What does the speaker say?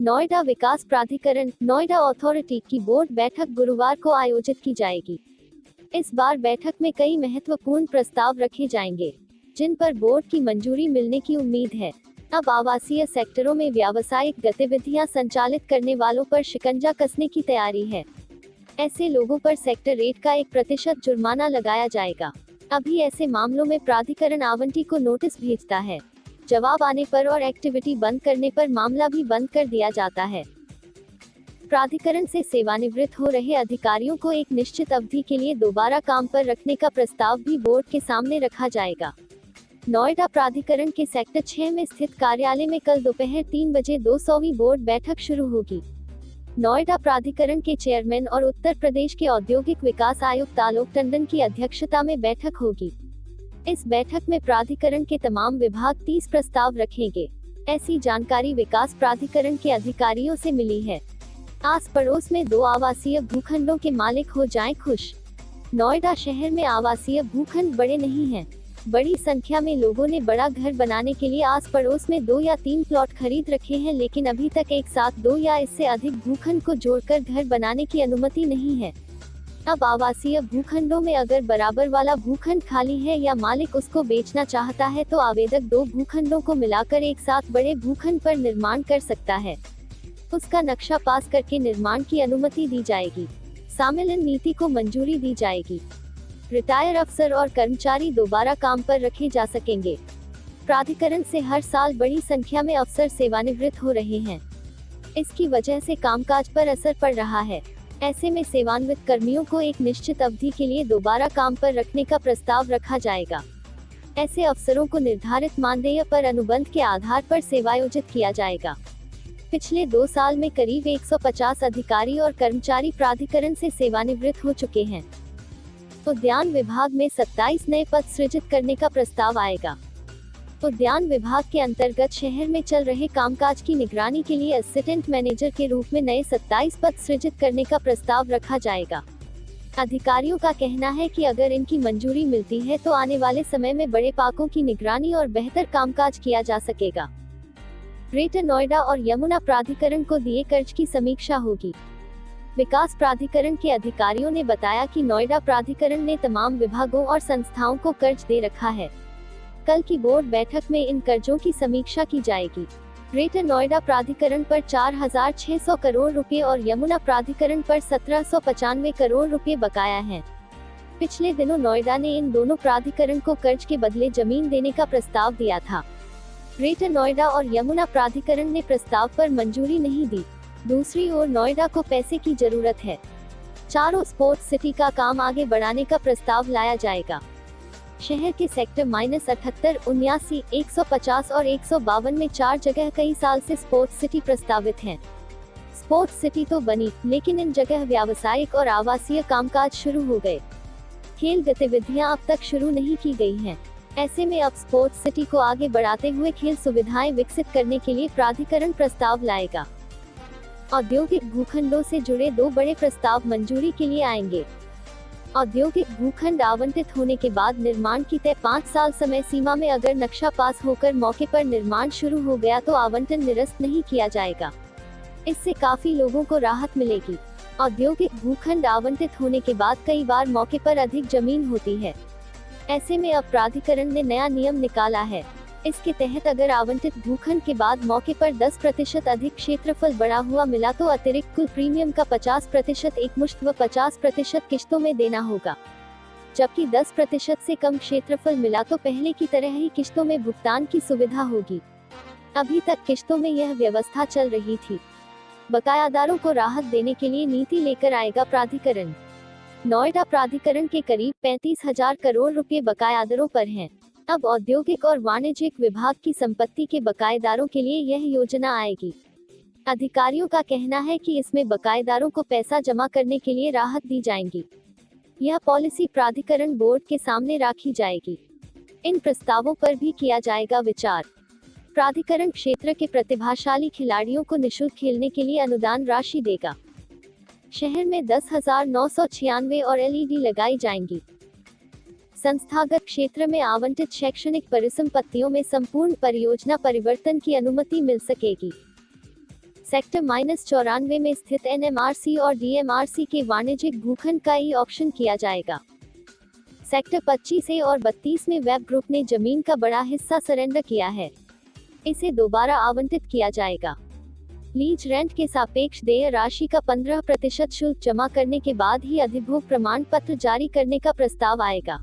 नोएडा विकास प्राधिकरण नोएडा अथॉरिटी की बोर्ड बैठक गुरुवार को आयोजित की जाएगी। इस बार बैठक में कई महत्वपूर्ण प्रस्ताव रखे जाएंगे, जिन पर बोर्ड की मंजूरी मिलने की उम्मीद है। अब आवासीय सेक्टरों में व्यावसायिक गतिविधियां संचालित करने वालों पर शिकंजा कसने की तैयारी है। ऐसे लोगों पर सेक्टर रेट का 1% जुर्माना लगाया जाएगा। अभी ऐसे मामलों में प्राधिकरण आवंटी को नोटिस भेजता है। जवाब आने पर और एक्टिविटी बंद करने पर मामला भी बंद कर दिया जाता है। प्राधिकरण से सेवानिवृत्त हो रहे अधिकारियों को एक निश्चित अवधि के लिए दोबारा काम पर रखने का प्रस्ताव भी बोर्ड के सामने रखा जाएगा। नोएडा प्राधिकरण के सेक्टर 6 में स्थित कार्यालय में कल दोपहर 3 बजे 200वीं बोर्ड बैठक शुरू होगी। नोएडा प्राधिकरण के चेयरमैन और उत्तर प्रदेश के औद्योगिक विकास आयुक्त आलोक टंडन की अध्यक्षता में बैठक होगी। इस बैठक में प्राधिकरण के तमाम विभाग 30 प्रस्ताव रखेंगे। ऐसी जानकारी विकास प्राधिकरण के अधिकारियों से मिली है। आस पड़ोस में 2 आवासीय भूखंडों के मालिक हो जाएं खुश। नोएडा शहर में आवासीय भूखंड बड़े नहीं हैं। बड़ी संख्या में लोगों ने बड़ा घर बनाने के लिए आस पड़ोस में 2 या 3 प्लॉट खरीद रखे हैं, लेकिन अभी तक एक साथ 2 या इससे अधिक भूखंड को जोड़कर घर बनाने की अनुमति नहीं है। अब आवासीय भूखंडों में अगर बराबर वाला भूखंड खाली है या मालिक उसको बेचना चाहता है तो आवेदक 2 भूखंडों को मिलाकर एक साथ बड़े भूखंड पर निर्माण कर सकता है। उसका नक्शा पास करके निर्माण की अनुमति दी जाएगी। सम्मेलन नीति को मंजूरी दी जाएगी। रिटायर अफसर और कर्मचारी दोबारा काम पर रखे जा सकेंगे। प्राधिकरण से हर साल बड़ी संख्या में अफसर सेवानिवृत्त हो रहे हैं। इसकी वजह से कामकाज पर असर पड़ रहा है। ऐसे में सेवानिवृत्त कर्मियों को एक निश्चित अवधि के लिए दोबारा काम पर रखने का प्रस्ताव रखा जाएगा। ऐसे अफसरों को निर्धारित मानदेय पर अनुबंध के आधार पर सेवायोजित किया जाएगा। पिछले 2 साल में करीब 150 अधिकारी और कर्मचारी प्राधिकरण से सेवानिवृत्त हो चुके हैं। उद्यान विभाग में 27 नए पद सृजित करने का प्रस्ताव आएगा। उद्यान विभाग के अंतर्गत शहर में चल रहे कामकाज की निगरानी के लिए असिस्टेंट मैनेजर के रूप में नए 27 पद सृजित करने का प्रस्ताव रखा जाएगा। अधिकारियों का कहना है कि अगर इनकी मंजूरी मिलती है तो आने वाले समय में बड़े पार्कों की निगरानी और बेहतर कामकाज किया जा सकेगा। ग्रेटर नोएडा और यमुना प्राधिकरण को दिए कर्ज की समीक्षा होगी। विकास प्राधिकरण के अधिकारियों ने बताया कि नोएडा प्राधिकरण ने तमाम विभागों और संस्थाओं को कर्ज दे रखा है। कल की बोर्ड बैठक में इन कर्जों की समीक्षा की जाएगी। ग्रेटर नोएडा प्राधिकरण पर 4,600 करोड़ रुपए और यमुना प्राधिकरण पर 1,795 करोड़ रुपए बकाया हैं। पिछले दिनों नोएडा ने इन दोनों प्राधिकरण को कर्ज के बदले जमीन देने का प्रस्ताव दिया था। ग्रेटर नोएडा और यमुना प्राधिकरण ने प्रस्ताव पर मंजूरी नहीं दी। दूसरी ओर नोएडा को पैसे की जरूरत है। चारों स्पोर्ट्स सिटी का काम आगे बढ़ाने का प्रस्ताव लाया जाएगा। शहर के सेक्टर -78, 79, 150 और 152 में 4 जगह कई साल से स्पोर्ट्स सिटी प्रस्तावित हैं। स्पोर्ट्स सिटी तो बनी, लेकिन इन जगह व्यावसायिक और आवासीय कामकाज शुरू हो गए। खेल गतिविधियां अब तक शुरू नहीं की गई हैं। ऐसे में अब स्पोर्ट्स सिटी को आगे बढ़ाते हुए खेल सुविधाएं विकसित करने के लिए प्राधिकरण प्रस्ताव लाएगा। औद्योगिक भूखंडों से जुड़े 2 बड़े प्रस्ताव मंजूरी के लिए आएंगे। औद्योगिक भूखंड आवंटित होने के बाद निर्माण की तय 5 साल समय सीमा में अगर नक्शा पास होकर मौके पर निर्माण शुरू हो गया तो आवंटन निरस्त नहीं किया जाएगा। इससे काफी लोगों को राहत मिलेगी। औद्योगिक भूखंड आवंटित होने के बाद कई बार मौके पर अधिक जमीन होती है। ऐसे में अब प्राधिकरण ने नया नियम निकाला है। इसके तहत अगर आवंटित भूखंड के बाद मौके पर 10% अधिक क्षेत्रफल बढ़ा हुआ मिला तो अतिरिक्त कुल प्रीमियम का 50% एकमुश्त व 50% किश्तों में देना होगा। जबकि 10% से कम क्षेत्रफल मिला तो पहले की तरह ही किश्तों में भुगतान की सुविधा होगी। अभी तक किश्तों में यह व्यवस्था चल रही थी। बकायादारों को राहत देने के लिए नीति लेकर आएगा प्राधिकरण। नोएडा प्राधिकरण के करीब 35,000 करोड़ रुपए बकायादारों पर हैं। अब औद्योगिक और वाणिज्यिक विभाग की संपत्ति के बकायेदारों के लिए यह योजना आएगी। अधिकारियों का कहना है कि इसमें बकायेदारों को पैसा जमा करने के लिए राहत दी जाएगी। यह पॉलिसी प्राधिकरण बोर्ड के सामने रखी जाएगी। इन प्रस्तावों पर भी किया जाएगा विचार। प्राधिकरण क्षेत्र के प्रतिभाशाली खिलाड़ियों को निःशुल्क खेलने के लिए अनुदान राशि देगा। शहर में 10,996 और LED लगाई जाएंगी। संस्थागत क्षेत्र में आवंटित शैक्षणिक परिसंपत्तियों में संपूर्ण परियोजना परिवर्तन की अनुमति मिल सकेगी। सेक्टर -94 में स्थित NMRC और DMRC के वाणिज्यिक भूखंड का ई ऑक्शन किया जाएगा। सेक्टर 25A और 32 में वेब ग्रुप ने जमीन का बड़ा हिस्सा सरेंडर किया है। इसे दोबारा आवंटित किया जाएगा। लीज रेंट के सापेक्ष देय राशि का 15% शुल्क जमा करने के बाद ही अधिभोग प्रमाण पत्र जारी करने का प्रस्ताव आएगा।